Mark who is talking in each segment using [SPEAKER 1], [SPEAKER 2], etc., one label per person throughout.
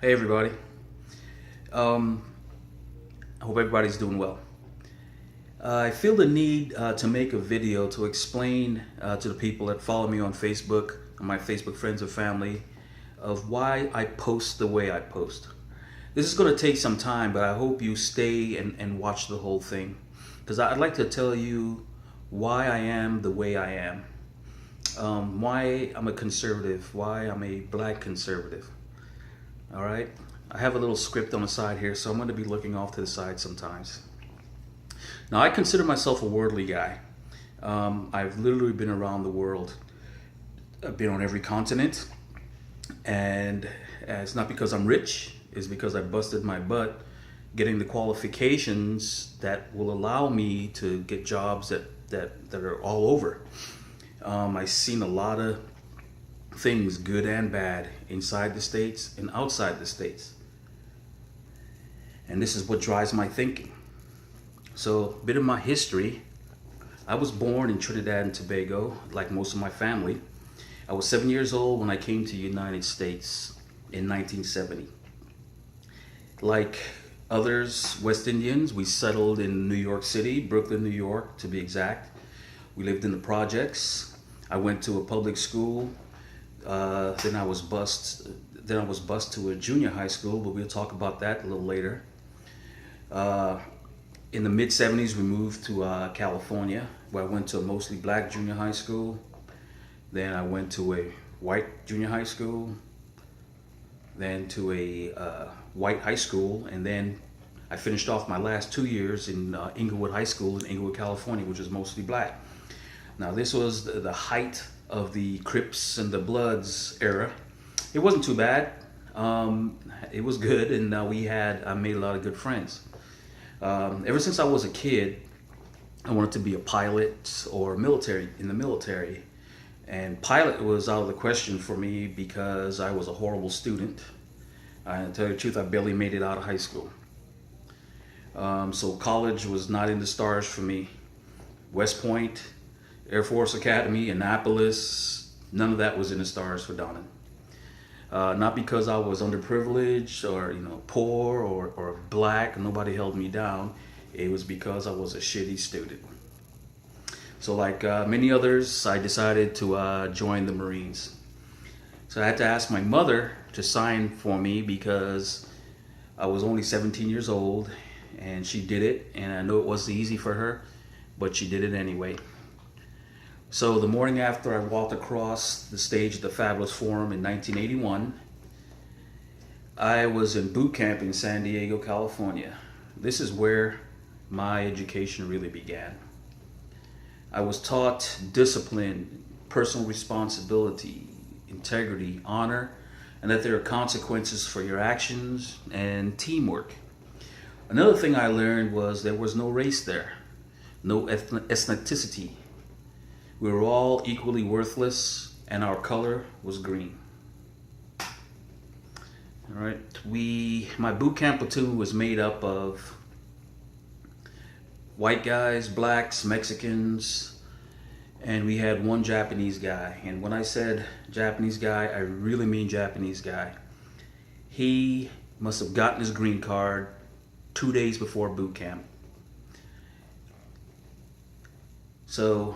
[SPEAKER 1] Hey everybody. Um, I hope everybody's doing well. I feel the need to make a video to explain to the people that follow me on Facebook, and my Facebook friends and family, of why I post the way I post. This is going to take some time, but I hope you stay and watch the whole thing. Because I'd like to tell you why I am the way I am. Why I'm a conservative, why I'm a black conservative. All right. I have a little script on the side here, so I'm going to be looking off to the side sometimes. Now, I consider myself a worldly guy. I've literally been around the world. I've been on every continent, and it's not because I'm rich. It's because I busted my butt getting the qualifications that will allow me to get jobs that are all over. I've seen a lot of things, good and bad, inside the States and outside the States. And this is what drives my thinking. So, a bit of my history. I was born in Trinidad and Tobago, like most of my family. I was 7 years old when I came to the United States in 1970. Like others, West Indians, we settled in New York City, Brooklyn, New York, to be exact. We lived in the projects. I went to a public school. Then I was bused to a junior high school, but we'll talk about that a little later. In the mid 70s, we moved to California, where I went to a mostly black junior high school. Then I went to a white junior high school, then to a white high school, and then I finished off my last 2 years in Inglewood High School in Inglewood, California, which is mostly black. Now, this was the height of the Crips and the Bloods era. It wasn't too bad. It was good, and I made a lot of good friends. Ever since I was a kid, I wanted to be a pilot or in the military. And pilot was out of the question for me because I was a horrible student. To tell you the truth, I barely made it out of high school. So college was not in the stars for me. West Point, Air Force Academy, Annapolis, none of that was in the stars for Donnan. Not because I was underprivileged or poor or black, nobody held me down. It was because I was a shitty student. So like many others, I decided to join the Marines. So I had to ask my mother to sign for me because I was only 17 years old, and she did it, and I know it wasn't easy for her, but she did it anyway. So the morning after I walked across the stage of the Fabulous Forum in 1981, I was in boot camp in San Diego, California. This is where my education really began. I was taught discipline, personal responsibility, integrity, honor, and that there are consequences for your actions, and teamwork. Another thing I learned was there was no race there, no ethnicity. We were all equally worthless, and our color was green. All right, my boot camp platoon was made up of white guys, blacks, Mexicans, and we had one Japanese guy. And when I said Japanese guy, I really mean Japanese guy. He must have gotten his green card 2 days before boot camp. So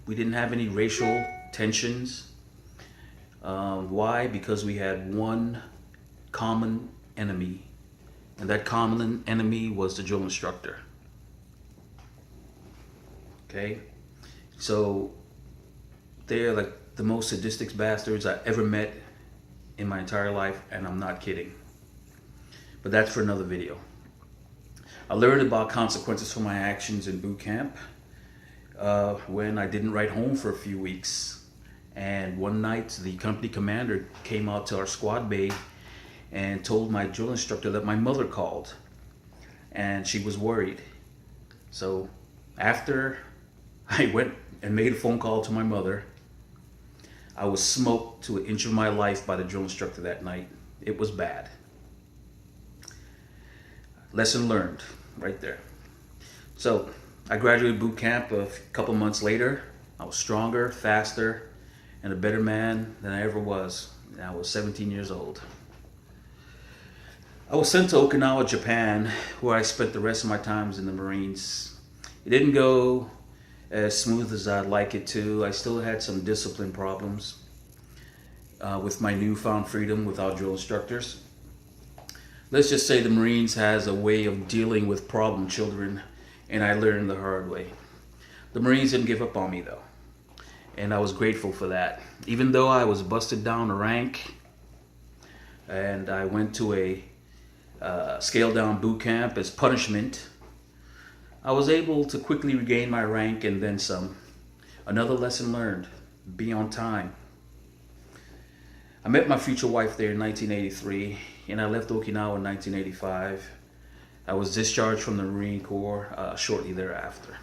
[SPEAKER 1] we didn't have any racial tensions. Why? Because we had one common enemy, and that common enemy was the drill instructor. Okay? So they're like the most sadistic bastards I ever met in my entire life, and I'm not kidding. But that's for another video. I learned about consequences for my actions in boot camp when I didn't write home for a few weeks. And one night, the company commander came out to our squad bay and told my drill instructor that my mother called, and she was worried. So after I went and made a phone call to my mother, I was smoked to an inch of my life by the drill instructor that night. It was bad. Lesson learned right there. So I graduated boot camp a couple months later. I was stronger, faster, and a better man than I ever was. And I was 17 years old. I was sent to Okinawa, Japan, where I spent the rest of my times in the Marines. It didn't go as smooth as I'd like it to. I still had some discipline problems with my newfound freedom without drill instructors. Let's just say the Marines has a way of dealing with problem children, and I learned the hard way. The Marines didn't give up on me though, and I was grateful for that. Even though I was busted down a rank, and I went to a scaled down boot camp as punishment, I was able to quickly regain my rank and then some. Another lesson learned: be on time. I met my future wife there in 1983, and I left Okinawa in 1985. I was discharged from the Marine Corps shortly thereafter.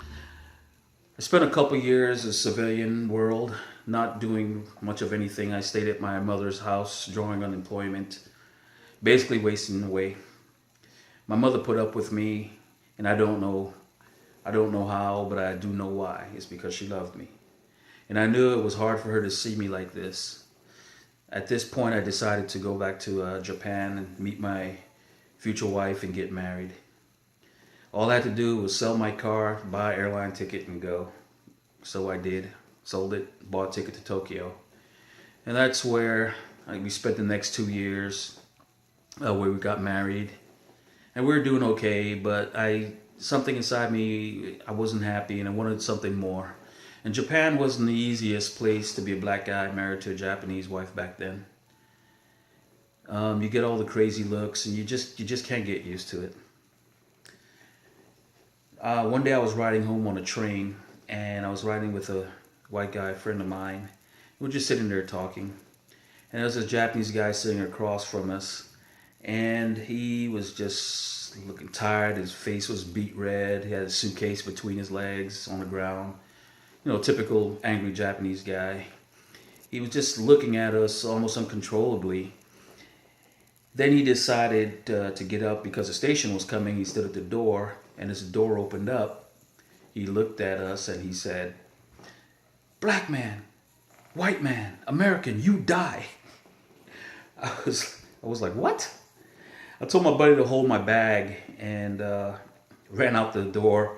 [SPEAKER 1] I spent a couple years in the civilian world, not doing much of anything. I stayed at my mother's house, drawing unemployment, basically wasting away. My mother put up with me, and I don't know how, but I do know why. It's because she loved me. And I knew it was hard for her to see me like this. At this point, I decided to go back to Japan and meet my future wife and get married. All I had to do was sell my car, buy an airline ticket, and go. So I did. Sold it, bought a ticket to Tokyo. And that's where we spent the next 2 years, where we got married. And we were doing okay, but something inside me, I wasn't happy and I wanted something more. And Japan wasn't the easiest place to be a black guy married to a Japanese wife back then. You get all the crazy looks and you just can't get used to it. One day I was riding home on a train, and I was riding with a white guy, a friend of mine. We were just sitting there talking, and there was a Japanese guy sitting across from us, and he was just looking tired. His face was beet red. He had a suitcase between his legs on the ground. You know, typical angry Japanese guy. He was just looking at us almost uncontrollably. Then he decided to get up because the station was coming. He stood at the door, and as the door opened up, he looked at us and he said, "Black man, white man, American, you die." I was like, "What?" I told my buddy to hold my bag and ran out the door.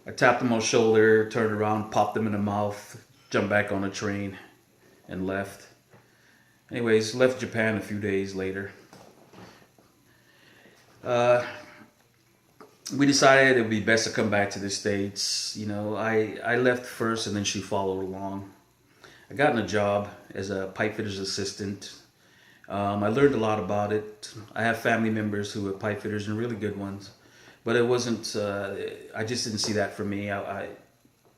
[SPEAKER 1] I tapped him on the shoulder, turned around, popped him in the mouth, jumped back on the train, and left. Anyways, left Japan a few days later. We decided it would be best to come back to the States. You know, I left first and then she followed along. I got a job as a pipe fitter's assistant. I learned a lot about it. I have family members who are pipe fitters and really good ones. But it wasn't, I just didn't see that for me. So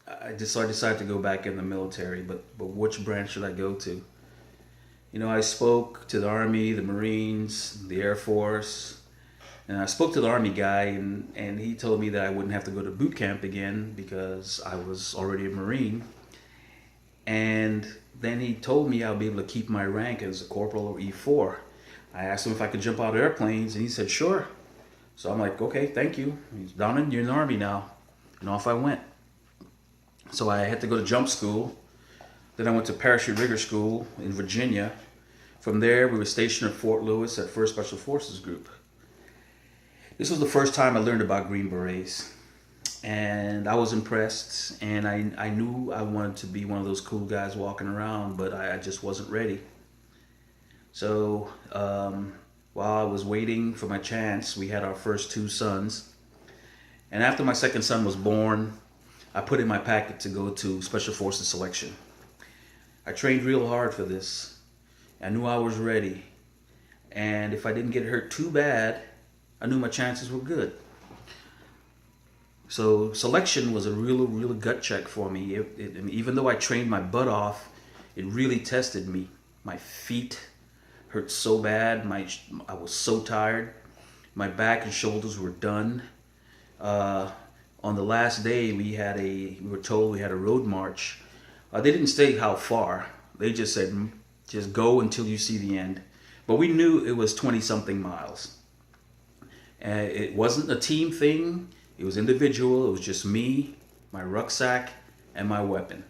[SPEAKER 1] I decided to go back in the military, but which branch should I go to? You know, I spoke to the Army, the Marines, the Air Force, and I spoke to the Army guy, and he told me that I wouldn't have to go to boot camp again because I was already a Marine. And then he told me I'll be able to keep my rank as a corporal or E4. I asked him if I could jump out of airplanes, and he said, "Sure." So I'm like, "Okay, thank you." He's "Donovan, you're in the Army now." And off I went. So I had to go to jump school. Then I went to parachute rigger school in Virginia. From there, we were stationed at Fort Lewis at 1st Special Forces Group. This was the first time I learned about Green Berets. And I was impressed, and I knew I wanted to be one of those cool guys walking around, but I just wasn't ready. So while I was waiting for my chance, we had our first 2 sons. And after my second son was born, I put in my packet to go to Special Forces selection. I trained real hard for this. I knew I was ready. And if I didn't get hurt too bad, I knew my chances were good. So selection was a real gut check for me. Even though I trained my butt off, it really tested me. My feet hurt so bad. I was so tired. My back and shoulders were done. On the last day, we were told we had a road march. They didn't say how far. They just said, just go until you see the end. But we knew it was 20-something miles. It wasn't a team thing. It was individual. It was just me, my rucksack, and my weapon.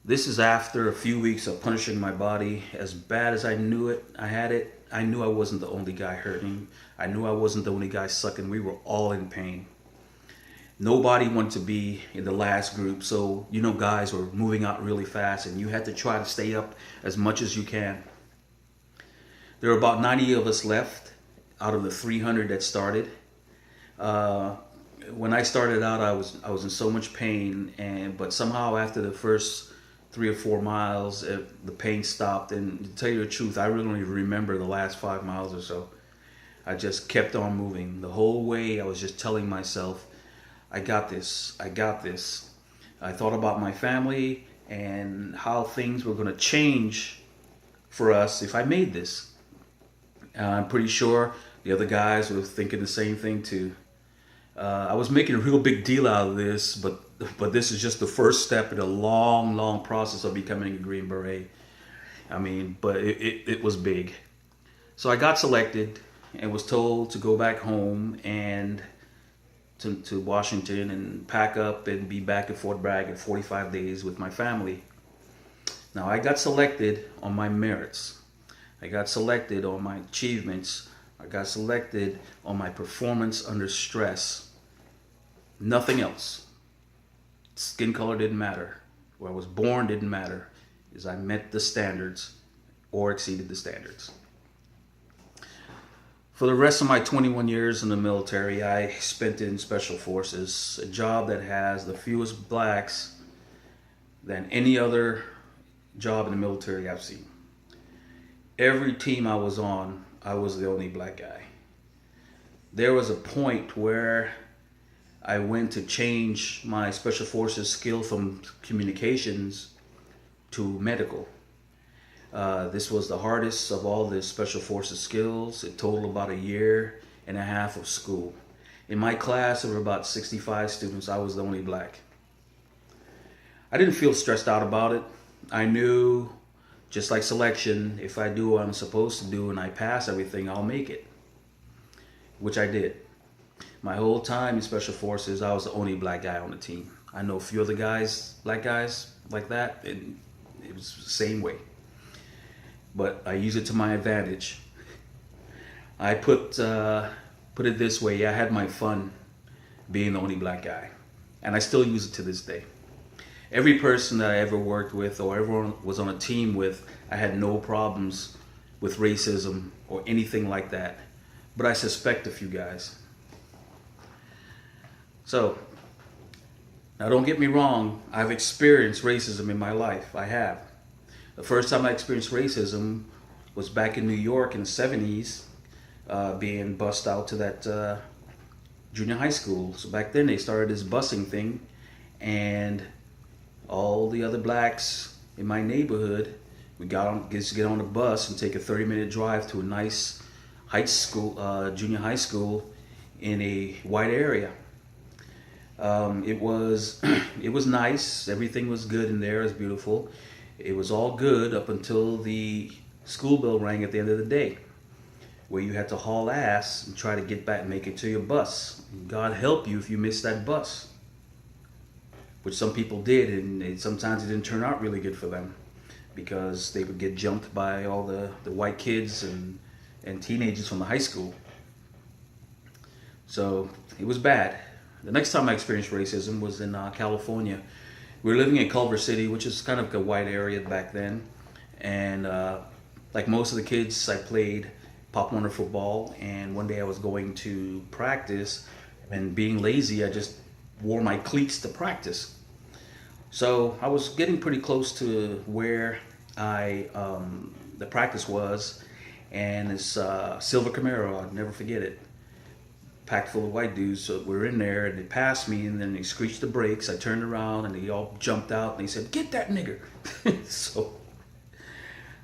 [SPEAKER 1] This is after a few weeks of punishing my body as bad as I knew it. I had it. I knew I wasn't the only guy hurting. I knew I wasn't the only guy sucking. We were all in pain. Nobody wanted to be in the last group. So, guys were moving out really fast and you had to try to stay up as much as you can. There were about 90 of us left out of the 300 that started. When I started out, I was in so much pain, but somehow after the first 3 or 4 miles, the pain stopped. And to tell you the truth, I really don't even remember the last 5 miles or so. I just kept on moving. The whole way I was just telling myself, I got this, I got this. I thought about my family and how things were going to change for us if I made this. I'm pretty sure the other guys were thinking the same thing too. I was making a real big deal out of this, but this is just the first step in a long, long process of becoming a Green Beret. But it was big. So I got selected and was told to go back home and to Washington and pack up and be back at Fort Bragg in 45 days with my family. Now, I got selected on my merits. I got selected on my achievements. I got selected on my performance under stress. Nothing else. Skin color didn't matter. Where I was born didn't matter. Is I met the standards or exceeded the standards. For the rest of my 21 years in the military, I spent in Special Forces, a job that has the fewest blacks than any other job in the military I've seen. Every team I was on, I was the only black guy. There was a point where I went to change my Special Forces skill from communications to medical. This was the hardest of all the Special Forces skills. It totaled about 1.5 years of school. In my class, there were about 65 students. I was the only black. I didn't feel stressed out about it. I knew, just like selection, if I do what I'm supposed to do and I pass everything, I'll make it, which I did. My whole time in Special Forces, I was the only black guy on the team. I know a few other guys, black guys like that, and it was the same way. But I use it to my advantage. I put it this way, I had my fun being the only black guy. And I still use it to this day. Every person that I ever worked with or ever was on a team with, I had no problems with racism or anything like that. But I suspect a few guys. So, now don't get me wrong, I've experienced racism in my life. I have. The first time I experienced racism was back in New York in the 70s, being bussed out to that junior high school. So back then they started this busing thing, and all the other blacks in my neighborhood, we get on the bus and take a 30-minute drive to a nice high school, junior high school in a white area. It was nice. Everything was good in there. It was beautiful. It was all good up until the school bell rang at the end of the day, where you had to haul ass and try to get back and make it to your bus. God help you if you missed that bus, which some people did, and sometimes it didn't turn out really good for them because they would get jumped by all the white kids and teenagers from the high school. So it was bad. The next time I experienced racism was in California. We were living in Culver City, which is kind of a white area back then. And like most of the kids, I played Pop Warner football. And one day I was going to practice, and being lazy, I just wore my cleats to practice. So I was getting pretty close to where the practice was, and this silver Camaro, I'll never forget it, packed full of white dudes. So we're in there, and they passed me, and then they screeched the brakes. I turned around, and they all jumped out, and they said, "Get that nigger!"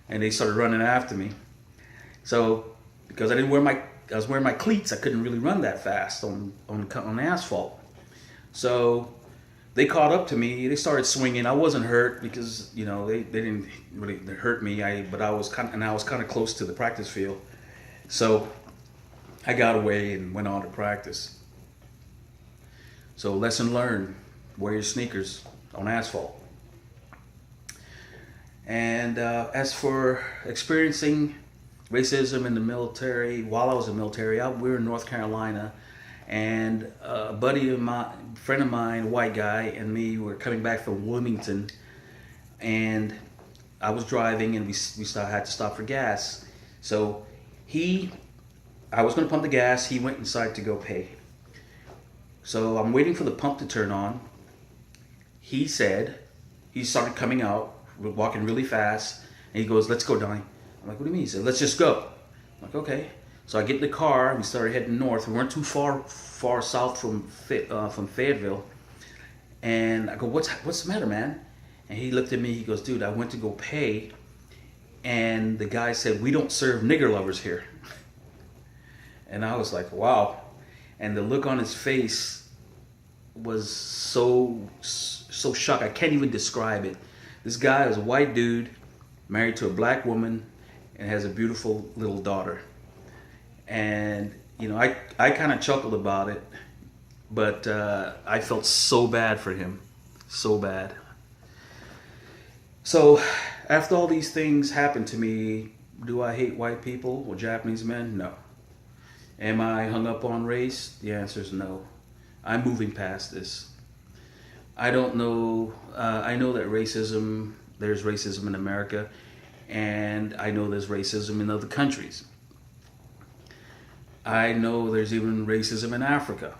[SPEAKER 1] And they started running after me. So because I was wearing my cleats, I couldn't really run that fast on asphalt. So they caught up to me. They started swinging. I wasn't hurt because they didn't really hurt me. But I was kind of close to the practice field. So I got away and went on to practice. So lesson learned, wear your sneakers on asphalt. And as for experiencing racism in the military. While I was in the military, we were in North Carolina, and a friend of mine, a white guy, and me were coming back from Wilmington, and I was driving, and we had to stop for gas. So I was going to pump the gas. He went inside to go pay. So I'm waiting for the pump to turn on. He started coming out, walking really fast, and he goes, "Let's go, Donnie." I'm like, "What do you mean?" He said, "Let's just go." I'm like, "Okay." So I get in the car, and we started heading north. We weren't too far south from Fayetteville. And I go, "What's the matter, man?" And he looked at me. He goes, "Dude, I went to go pay, and the guy said, 'We don't serve nigger lovers here.'" And I was like, "Wow." And the look on his face was so shocked. I can't even describe it. This guy is a white dude, married to a black woman, and has a beautiful little daughter. And I kind of chuckled about it, but I felt so bad for him, so bad. So after all these things happened to me, do I hate white people or Japanese men? No. Am I hung up on race? The answer is no. I'm moving past this. I don't know. I know that there's racism in America, and I know there's racism in other countries. I know there's even racism in Africa.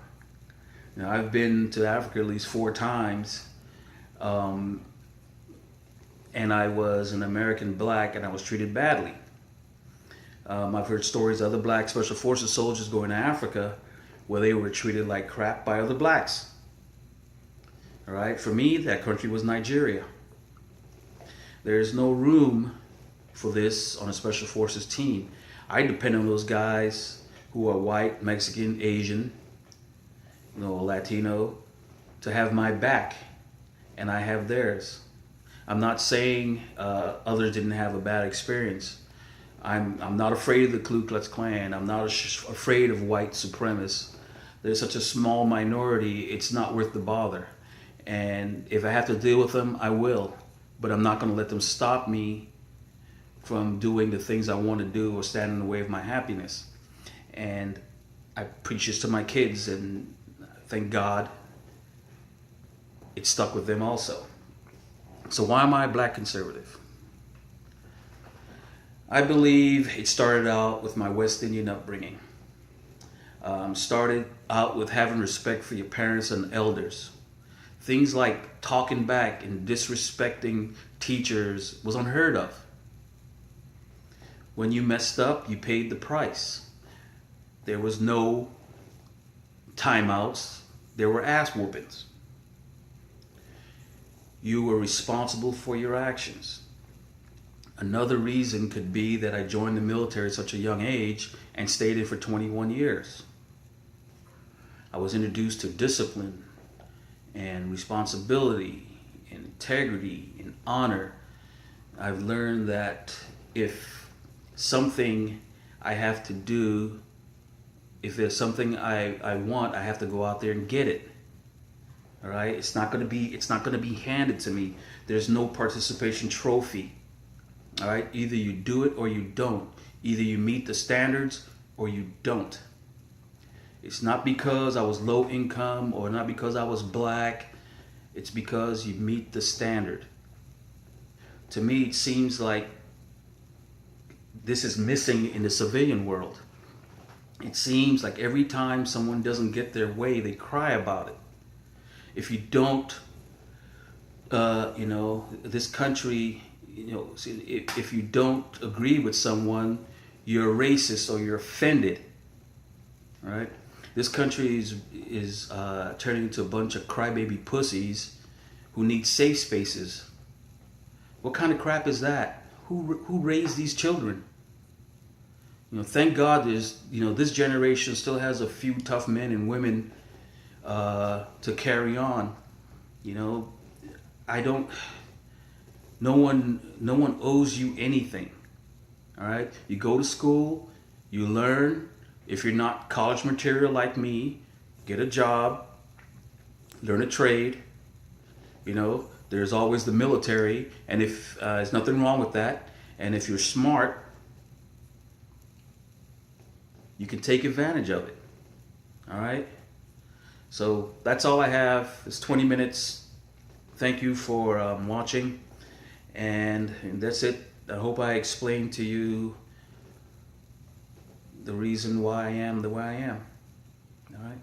[SPEAKER 1] I've been to Africa at least 4 times, and I was an American black, and I was treated badly. I've heard stories of other black special forces soldiers going to Africa where they were treated like crap by other blacks. All right, for me, that country was Nigeria. There's no room for this on a special forces team. I depend on those guys who are white, Mexican, Asian, Latino, to have my back, and I have theirs. I'm not saying others didn't have a bad experience. I'm not afraid of the Ku Klux Klan. I'm not afraid of white supremacists. They're such a small minority, it's not worth the bother. And if I have to deal with them, I will. But I'm not going to let them stop me from doing the things I want to do or stand in the way of my happiness. And I preach this to my kids, and thank God it stuck with them also. So why am I a black conservative? I believe it started out with my West Indian upbringing. Started out with having respect for your parents and elders. Things like talking back and disrespecting teachers was unheard of. When you messed up, you paid the price. There was no timeouts. There were ass whoopings. You were responsible for your actions. Another reason could be that I joined the military at such a young age and stayed in for 21 years. I was introduced to discipline and responsibility and integrity and honor. I've learned that if something I have to do, if there's something I want, I have to go out there and get it. All right? It's not going to be handed to me. There's no participation trophy. All right? Either you do it or you don't. Either you meet the standards or you don't. It's not because I was low income or not because I was black. It's because you meet the standard. To me, it seems like this is missing in the civilian world. It seems like every time someone doesn't get their way, they cry about it. If you don't, this country, if you don't agree with someone, you're racist or you're offended, right? This country is turning into a bunch of crybaby pussies who need safe spaces. What kind of crap is that? Who raised these children? Thank God this generation still has a few tough men and women to carry on. No one owes you anything. All right? You go to school, you learn. If you're not college material like me, get a job, learn a trade. There's always the military, and if there's nothing wrong with that. And if you're smart, you can take advantage of it. All right. So that's all I have. It's 20 minutes. Thank you for watching, and that's it. I hope I explained to you the reason why I am the way I am. All right.